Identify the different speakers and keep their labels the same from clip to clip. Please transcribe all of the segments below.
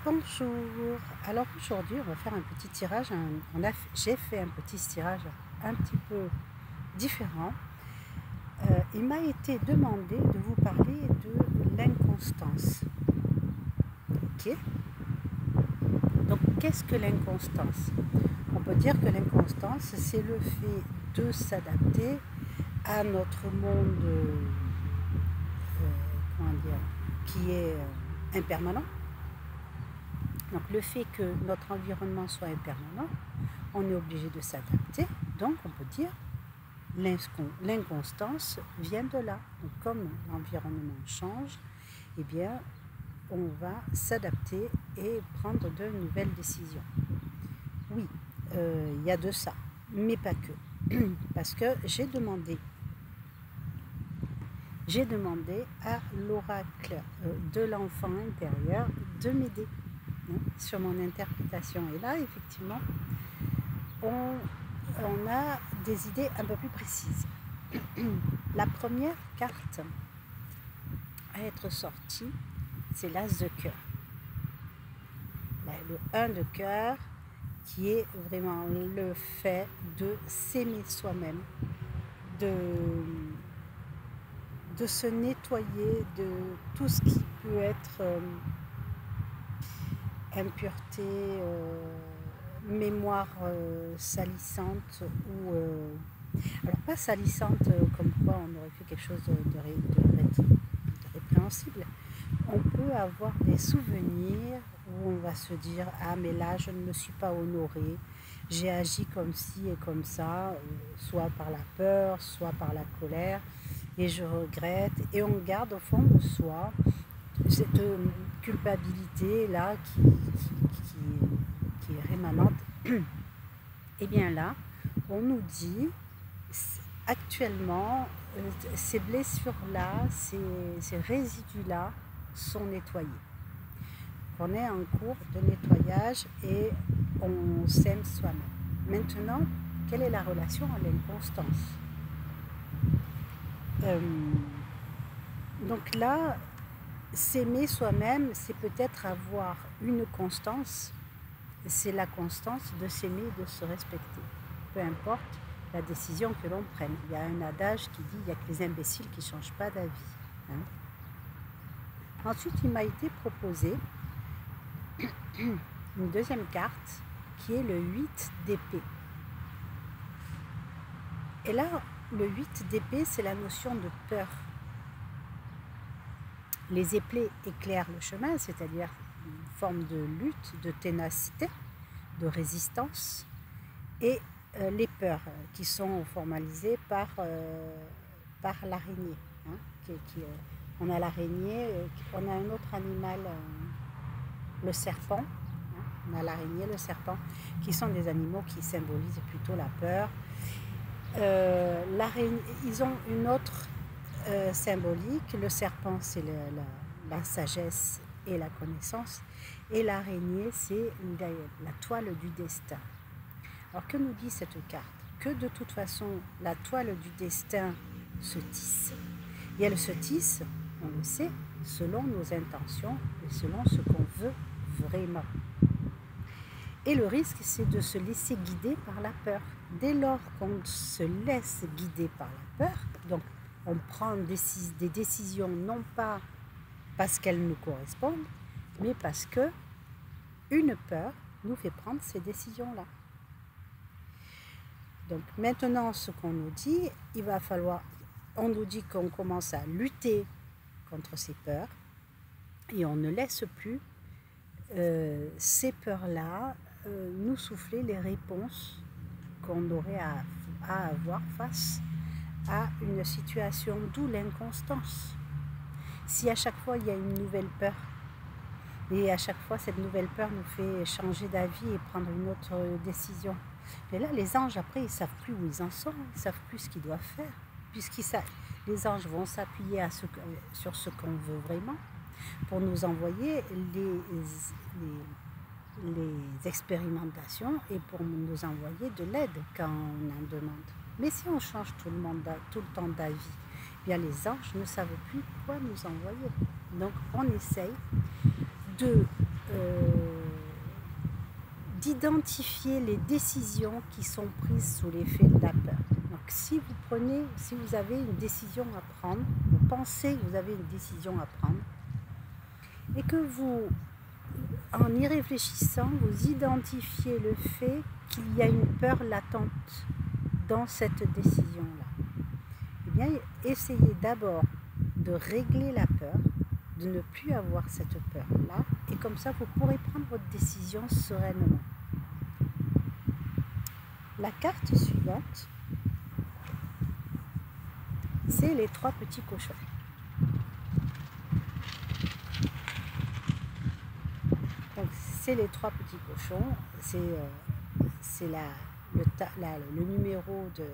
Speaker 1: Bonjour, alors aujourd'hui on va faire un petit tirage, j'ai fait un petit tirage un petit peu différent. Il m'a été demandé de vous parler de l'inconstance. Ok. Donc qu'est-ce que l'inconstance? On peut dire que l'inconstance c'est le fait de s'adapter à notre monde qui est impermanent. Donc le fait que notre environnement soit impermanent, on est obligé de s'adapter. Donc on peut dire l'inconstance vient de là. Donc comme l'environnement change, eh bien on va s'adapter et prendre de nouvelles décisions. Oui, il y a de ça, mais pas que. Parce que j'ai demandé à l'oracle de l'enfant intérieur de m'aider sur mon interprétation. Et là, effectivement, on a des idées un peu plus précises. La première carte à être sortie, c'est l'As de cœur. Le 1 de cœur, qui est vraiment le fait de s'aimer soi-même, de se nettoyer de tout ce qui peut être impureté, mémoire salissante ou alors pas salissante comme quoi on aurait fait quelque chose de répréhensible. On peut avoir des souvenirs où on va se dire ah mais là je ne me suis pas honorée, j'ai agi comme ci et comme ça, soit par la peur, soit par la colère, et je regrette, et on garde au fond de soi cette culpabilité là qui est rémanente. Et bien là, on nous dit actuellement ces blessures-là, ces résidus-là sont nettoyés. On est en cours de nettoyage et on s'aime soi-même. Maintenant, quelle est la relation à l'inconstance? Donc là, s'aimer soi-même, c'est peut-être avoir une constance. C'est la constance de s'aimer et de se respecter. Peu importe la décision que l'on prenne. Il y a un adage qui dit il n'y a que les imbéciles qui ne changent pas d'avis. Ensuite, il m'a été proposé une deuxième carte qui est le 8 d'épée. Et là, le 8 d'épée, c'est la notion de peur. Les épées éclairent le chemin, c'est-à-dire une forme de lutte, de ténacité, de résistance, et les peurs qui sont formalisées par l'araignée. On a l'araignée, on a un autre animal, le serpent. On a l'araignée, le serpent, qui sont des animaux qui symbolisent plutôt la peur. Ils ont une autre symbolique. Le serpent, c'est la sagesse et la connaissance, et l'araignée, c'est la toile du destin. Alors que nous dit cette carte? Que de toute façon, la toile du destin se tisse, et elle se tisse, on le sait, selon nos intentions et selon ce qu'on veut vraiment. Et le risque, c'est de se laisser guider par la peur. Dès lors qu'on se laisse guider par la peur, donc on prend des décisions non pas parce qu'elles nous correspondent, mais parce que une peur nous fait prendre ces décisions-là. Donc maintenant, ce qu'on nous dit, on nous dit qu'on commence à lutter contre ces peurs, et on ne laisse plus ces peurs-là nous souffler les réponses qu'on aurait à avoir face à une situation, d'où l'inconstance. Si à chaque fois il y a une nouvelle peur, et à chaque fois cette nouvelle peur nous fait changer d'avis et prendre une autre décision, mais là les anges après ils ne savent plus où ils en sont, ils ne savent plus ce qu'ils doivent faire, les anges vont s'appuyer sur ce qu'on veut vraiment pour nous envoyer les expérimentations et pour nous envoyer de l'aide quand on en demande. Mais si on change tout le temps d'avis, bien les anges ne savent plus quoi nous envoyer. Donc on essaye de d'identifier les décisions qui sont prises sous l'effet de la peur. Donc si vous avez une décision à prendre, vous pensez que vous avez une décision à prendre, et que vous, en y réfléchissant, vous identifiez le fait qu'il y a une peur latente dans cette décision-là, eh bien, essayez d'abord de régler la peur, de ne plus avoir cette peur-là, et comme ça, vous pourrez prendre votre décision sereinement. La carte suivante, c'est les 3 petits cochons. Donc, c'est les 3 petits cochons, c'est le numéro de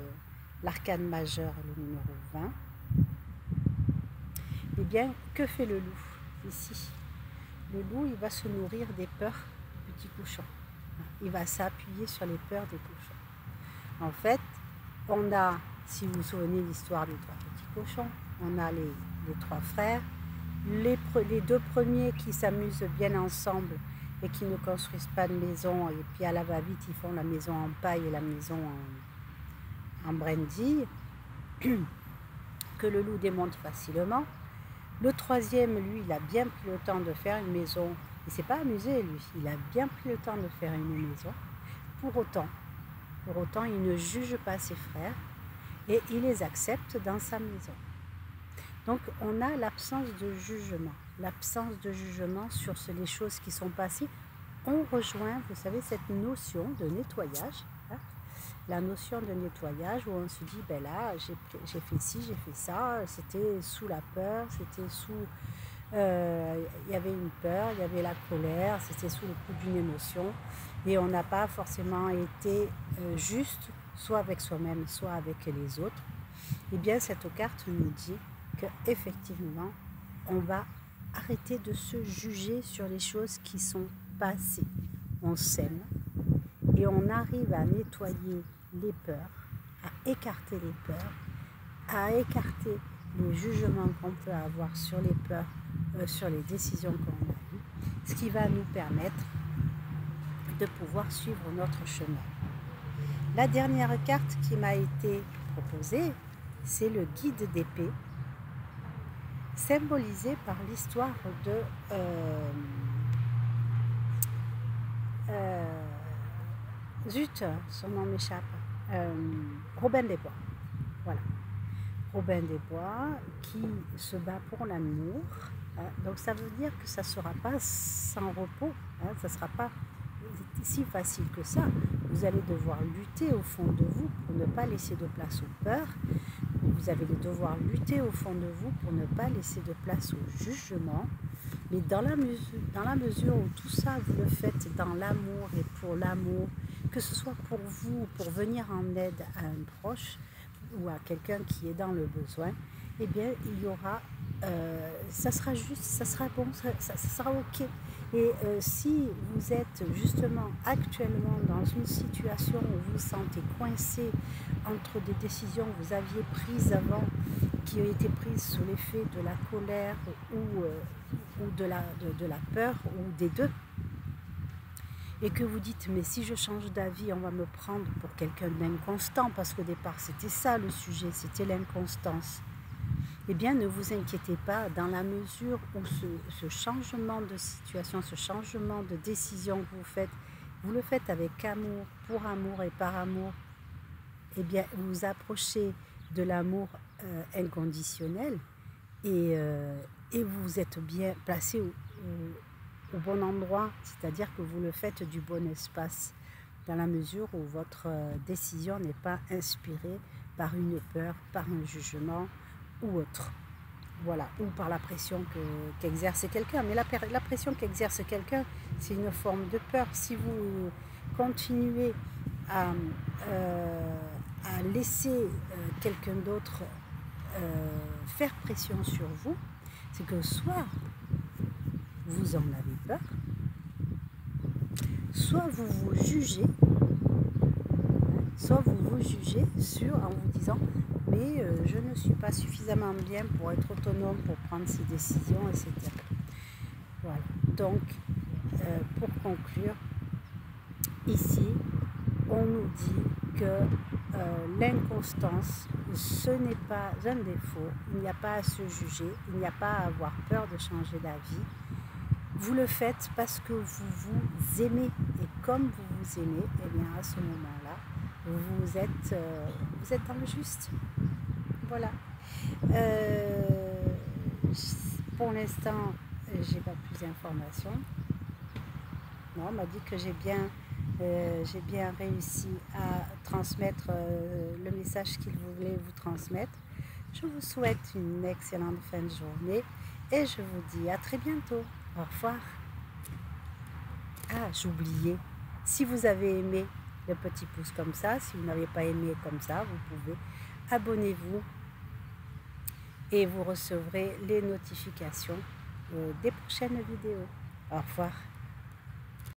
Speaker 1: l'arcane majeur, le numéro 20. Eh bien, que fait le loup ici? Le loup, il va se nourrir des peurs des petits cochons. Il va s'appuyer sur les peurs des cochons. En fait, on a, si vous vous souvenez de l'histoire des 3 petits cochons, on a les 3 frères, les 2 premiers qui s'amusent bien ensemble et qui ne construisent pas de maison, et puis à la va-vite, ils font la maison en paille et la maison en brindille, que le loup démonte facilement. Le 3e, lui, il a bien pris le temps de faire une maison. Il ne s'est pas amusé, lui. Il a bien pris le temps de faire une maison. Pour autant, il ne juge pas ses frères et il les accepte dans sa maison. Donc, on a l'absence de jugement. L'absence de jugement sur les choses qui sont passées. On rejoint, vous savez, cette notion de nettoyage. Hein, la notion de nettoyage où on se dit, ben là, j'ai fait ci, j'ai fait ça, c'était sous la peur, c'était sous... il y avait une peur, il y avait la colère, c'était sous le coup d'une émotion. Et on n'a pas forcément été juste, soit avec soi-même, soit avec les autres. Eh bien, cette carte nous dit qu'effectivement, on va arrêter de se juger sur les choses qui sont passées. On s'aime et on arrive à nettoyer les peurs, à écarter les peurs, à écarter les jugements qu'on peut avoir sur les peurs, sur les décisions qu'on a eues, ce qui va nous permettre de pouvoir suivre notre chemin. La dernière carte qui m'a été proposée, c'est le guide d'épée, symbolisé par l'histoire de zut, son nom m'échappe, Robin des Bois. Voilà. Robin des Bois qui se bat pour l'amour. Donc ça veut dire que ça ne sera pas sans repos, hein, ça ne sera pas si facile que ça. Vous allez devoir lutter au fond de vous pour ne pas laisser de place aux peurs. Vous allez devoir lutter au fond de vous pour ne pas laisser de place au jugement. Mais dans la mesure où tout ça, vous le faites dans l'amour et pour l'amour, que ce soit pour vous, pour venir en aide à un proche ou à quelqu'un qui est dans le besoin, eh bien, il y aura, ça sera juste, ça sera bon, ça sera ok. Et si vous êtes justement actuellement dans une situation où vous vous sentez coincé entre des décisions que vous aviez prises avant, qui ont été prises sous l'effet de la colère ou de la peur, ou des deux, et que vous dites, mais si je change d'avis, on va me prendre pour quelqu'un d'inconstant, parce qu'au départ, c'était ça le sujet, c'était l'inconstance. Eh bien, ne vous inquiétez pas, dans la mesure où ce changement de situation, ce changement de décision que vous le faites avec amour, pour amour et par amour, eh bien, vous vous approchez de l'amour inconditionnel et vous êtes bien placé au bon endroit, c'est-à-dire que vous le faites du bon espace, dans la mesure où votre décision n'est pas inspirée par une peur, par un jugement ou autre. Voilà, ou par la pression qu'exerce quelqu'un. Mais la pression qu'exerce quelqu'un, c'est une forme de peur. Si vous continuez à laisser quelqu'un d'autre faire pression sur vous, c'est que soit vous en avez peur, soit vous vous jugez, en vous disant mais je ne suis pas suffisamment bien pour être autonome, pour prendre ces décisions, etc. Voilà. Donc, pour conclure, Ici, on nous dit que l'inconstance, ce n'est pas un défaut, il n'y a pas à se juger, il n'y a pas à avoir peur de changer d'avis. Vous le faites parce que vous vous aimez, et comme vous vous aimez, eh bien à ce moment-là, vous êtes dans le juste. Voilà. Pour l'instant, j'ai pas plus d'informations. Non, on m'a dit que j'ai bien réussi à transmettre le message qu'il voulait vous transmettre. Je vous souhaite une excellente fin de journée et je vous dis à très bientôt. Au revoir. Ah, j'oubliais. Si vous avez aimé le petit pouce comme ça, si vous n'avez pas aimé comme ça, vous pouvez abonnez-vous et vous recevrez les notifications des prochaines vidéos. Au revoir.